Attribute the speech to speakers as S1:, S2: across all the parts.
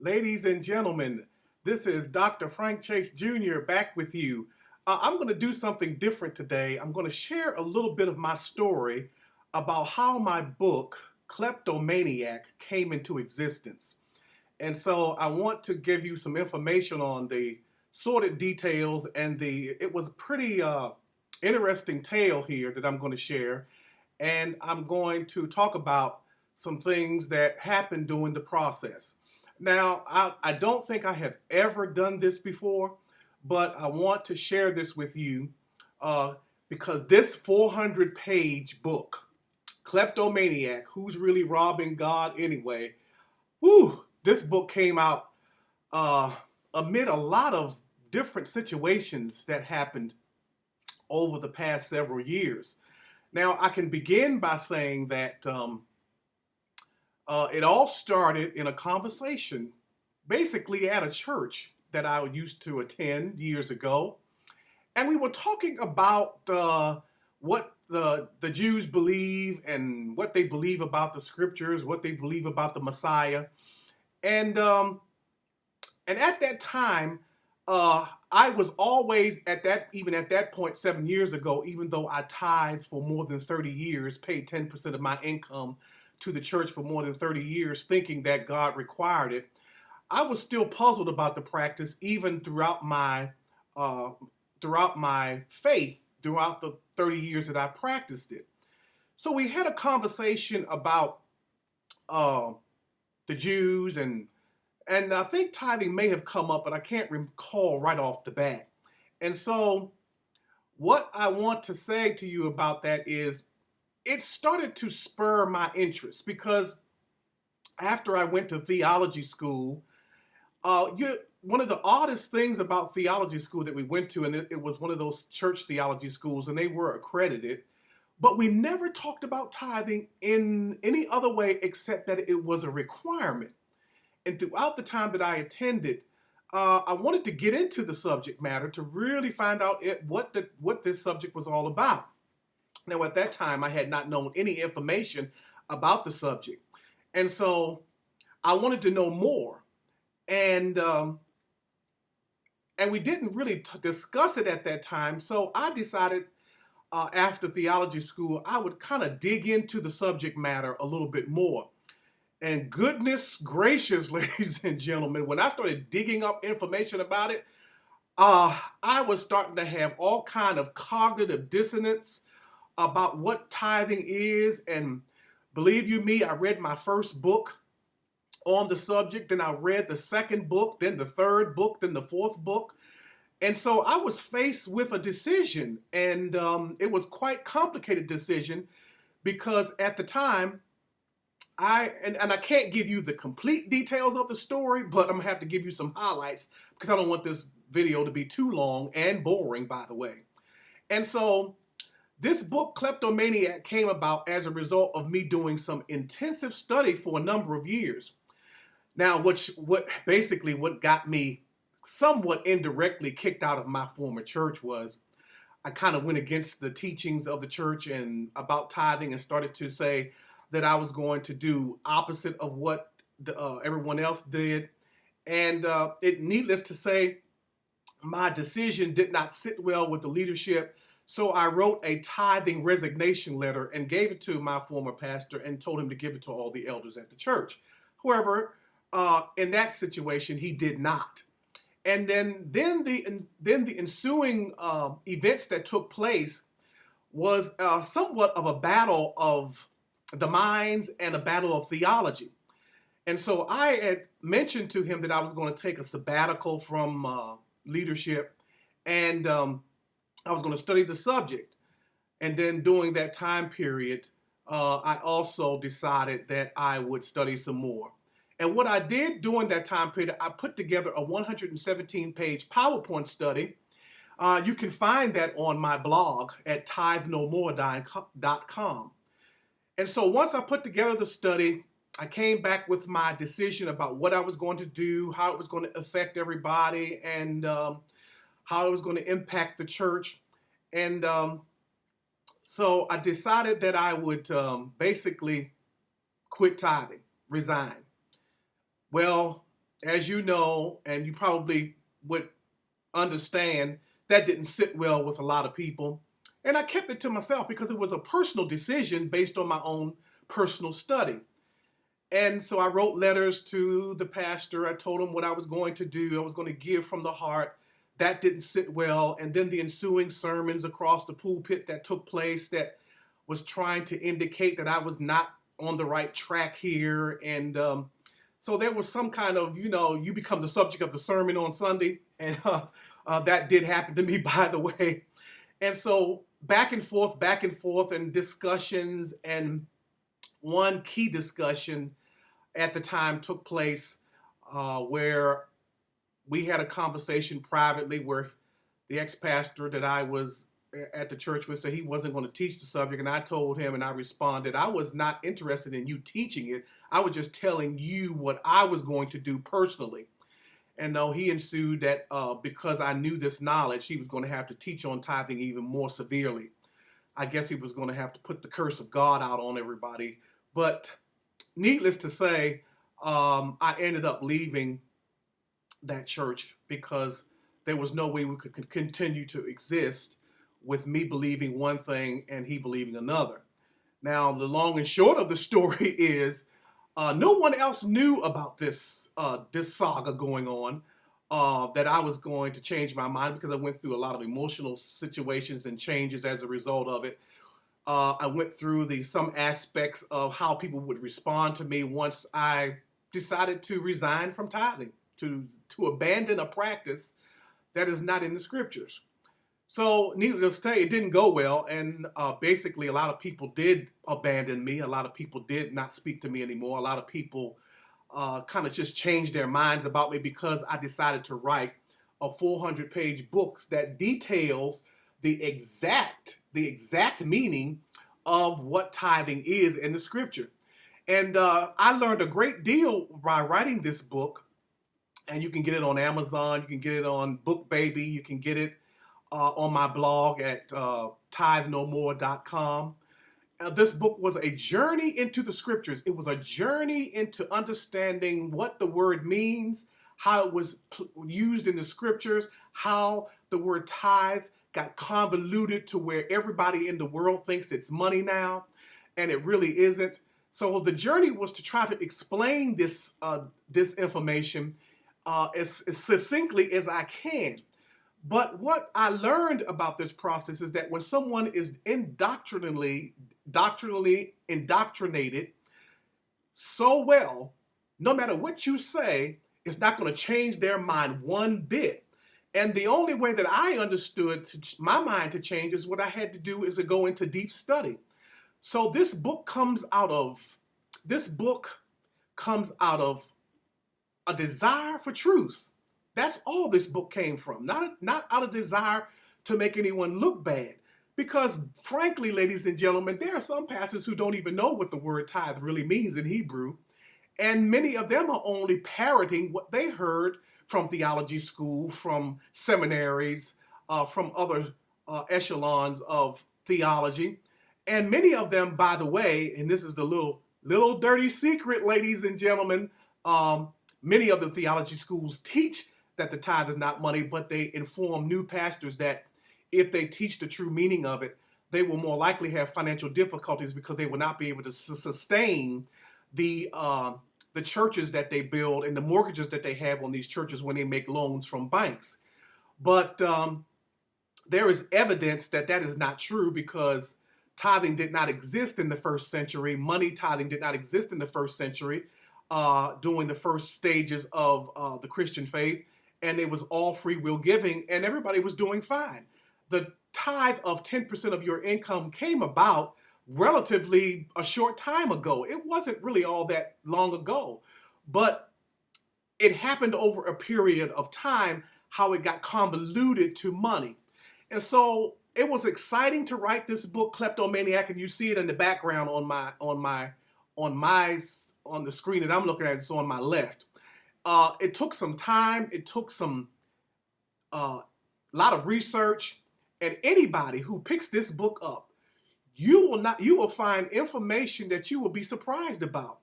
S1: Ladies and gentlemen, this is Dr. Frank Chase Jr. back with you. I'm going to do something different today. I'm going to share a little bit of my story about how my book, Kleptomaniac, came into existence. And so I want to give you some information on the sordid details and it was a pretty interesting tale here that I'm going to share. And I'm going to talk about some things that happened during the process. Now, I don't think I have ever done this before, but I want to share this with you uh, because this 400-page book, Kleptomaniac, Who's Really Robbing God Anyway? This book came out uh, amid a lot of different situations that happened over the past several years. Now, I can begin by saying that it all started in a conversation, basically at a church that I used to attend years ago. And we were talking about what the Jews believe and what they believe about the scriptures, what they believe about the Messiah. And and at that time, I was always even at that point 7 years ago, even though I tithed for more than 30 years, paid 10% of my income to the church for more than 30 years, thinking that God required it. I was still puzzled about the practice, even uh, throughout my faith, throughout the 30 years that I practiced it. So we had a conversation about uh, the Jews and I think tithing may have come up, but I can't recall right off the bat. And so, what I want to say to you about that is it started to spur my interest because after I went to theology school, one of the oddest things about theology school that we went to, and it was one of those church theology schools, and they were accredited, but we never talked about tithing in any other way except that it was a requirement. And throughout the time that I attended, I wanted to get into the subject matter to really find out what this subject was all about. Now, at that time, I had not known any information about the subject, and so I wanted to know more. And and we didn't really discuss it at that time. So I decided after theology school, I would kind of dig into the subject matter a little bit more. And goodness gracious, ladies and gentlemen, when I started digging up information about it, I was starting to have all kind of cognitive dissonance about what tithing is. And believe you me, I read my first book on the subject, then I read the second book, then the third book, then the fourth book. And so I was faced with a decision, and it was quite complicated decision because at the time and I can't give you the complete details of the story, but I'm gonna have to give you some highlights because I don't want this video to be too long and boring, by the way. And so this book, Kleptomaniac, came about as a result of me doing some intensive study for a number of years. Now, what got me somewhat indirectly kicked out of my former church was I kind of went against the teachings of the church and about tithing and started to say that I was going to do opposite of what everyone else did. And needless to say, my decision did not sit well with the leadership. So I wrote a tithing resignation letter and gave it to my former pastor and told him to give it to all the elders at the church. However, in that situation, he did not. And then the ensuing events that took place was somewhat of a battle of the minds and a battle of theology. And so I had mentioned to him that I was going to take a sabbatical from leadership and I was going to study the subject. And then during that time period, I also decided that I would study some more. And what I did during that time period, I put together a 117-page PowerPoint study. You can find that on my blog at tithenomore.com. And so once I put together the study, I came back with my decision about what I was going to do, how it was going to affect everybody, and how it was going to impact the church. And so I decided that I would basically quit tithing, resign. Well, as you know, and you probably would understand, that didn't sit well with a lot of people. And I kept it to myself because it was a personal decision based on my own personal study. And so I wrote letters to the pastor. I told him what I was going to do. I was going to give from the heart. That didn't sit well. And then the ensuing sermons across the pulpit that took place that was trying to indicate that I was not on the right track here. And so there was some kind of, you become the subject of the sermon on Sunday. And that did happen to me, by the way. And so back and forth, and discussions. And one key discussion at the time took place where we had a conversation privately where the ex-pastor that I was at the church with said he wasn't going to teach the subject. And I told him, and I responded, I was not interested in you teaching it. I was just telling you what I was going to do personally. And no, he ensued that because I knew this knowledge, he was going to have to teach on tithing even more severely. I guess he was going to have to put the curse of God out on everybody. But needless to say, I ended up leaving that church because there was no way we could continue to exist with me believing one thing and he believing another. Now, the long and short of the story is no one else knew about this saga going on, that I was going to change my mind because I went through a lot of emotional situations and changes as a result of it. I went through some aspects of how people would respond to me once I decided to resign from tithing, to abandon a practice that is not in the scriptures. So needless to say, it didn't go well, and basically a lot of people did abandon me. A lot of people did not speak to me anymore. A lot of people kind of just changed their minds about me because I decided to write a 400-page book that details the exact meaning of what tithing is in the scripture. And I learned a great deal by writing this book, and you can get it on Amazon, you can get it on BookBaby, you can get it on my blog at tithenomore.com. This book was a journey into the scriptures. It was a journey into understanding what the word means, how it was used in the scriptures, how the word tithe got convoluted to where everybody in the world thinks it's money now, and it really isn't. So the journey was to try to explain this information as succinctly as I can. But what I learned about this process is that when someone is doctrinally indoctrinated so well, no matter what you say, it's not going to change their mind one bit. And the only way that I understood my mind to change is what I had to do is to go into deep study. So this book comes out of a desire for truth. That's all this book came from. Not out of desire to make anyone look bad. Because frankly, ladies and gentlemen, there are some pastors who don't even know what the word tithe really means in Hebrew. And many of them are only parroting what they heard from theology school, from seminaries, from other echelons of theology. And many of them, by the way, and this is the little dirty secret, ladies and gentlemen, many of the theology schools teach that the tithe is not money, but they inform new pastors that if they teach the true meaning of it, they will more likely have financial difficulties because they will not be able to sustain the churches that they build and the mortgages that they have on these churches when they make loans from banks. But there is evidence that is not true because tithing did not exist in the first century. Money tithing did not exist in the first century during the first stages of the Christian faith. And it was all free will giving, and everybody was doing fine. The tithe of 10% of your income came about relatively a short time ago. It wasn't really all that long ago, but it happened over a period of time, how it got convoluted to money. And so it was exciting to write this book, Kleptomaniac, and you see it in the background on the screen that I'm looking at. It's on my left. It took some time. It took lot of research, and anybody who picks this book up, you will find information that you will be surprised about.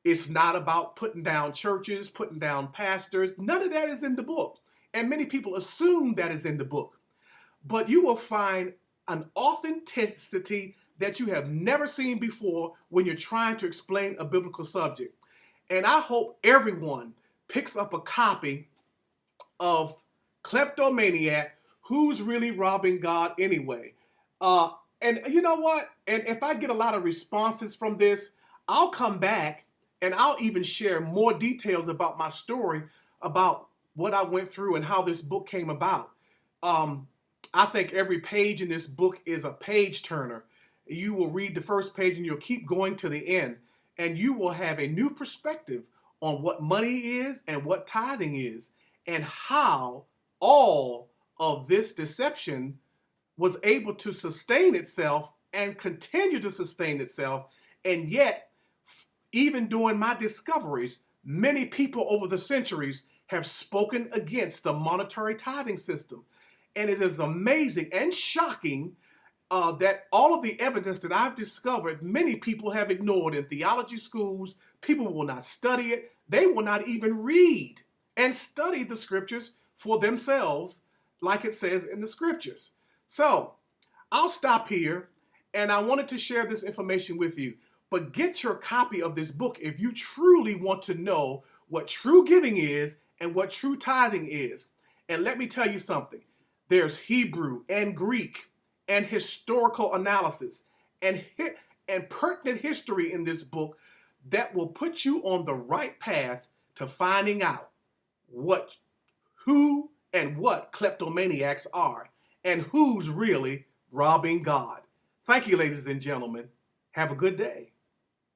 S1: It's not about putting down churches, putting down pastors. None of that is in the book. And many people assume that is in the book. But you will find an authenticity that you have never seen before when you're trying to explain a biblical subject. And I hope everyone picks up a copy of Kleptomaniac, Who's Really Robbing God Anyway? And you know what? And if I get a lot of responses from this, I'll come back and I'll even share more details about my story, about what I went through and how this book came about. I think every page in this book is a page turner. You will read the first page and you'll keep going to the end, and you will have a new perspective on what money is and what tithing is, and how all of this deception was able to sustain itself and continue to sustain itself. And yet, even during my discoveries, many people over the centuries have spoken against the monetary tithing system. And it is amazing and shocking that all of the evidence that I've discovered, many people have ignored in theology schools. People will not study it. They will not even read and study the scriptures for themselves, like it says in the scriptures. So I'll stop here, and I wanted to share this information with you. But get your copy of this book if you truly want to know what true giving is and what true tithing is. And let me tell you something. There's Hebrew and Greek and historical analysis and pertinent history in this book that will put you on the right path to finding out who and what kleptomaniacs are and who's really robbing God. Thank you, ladies and gentlemen. Have a good day.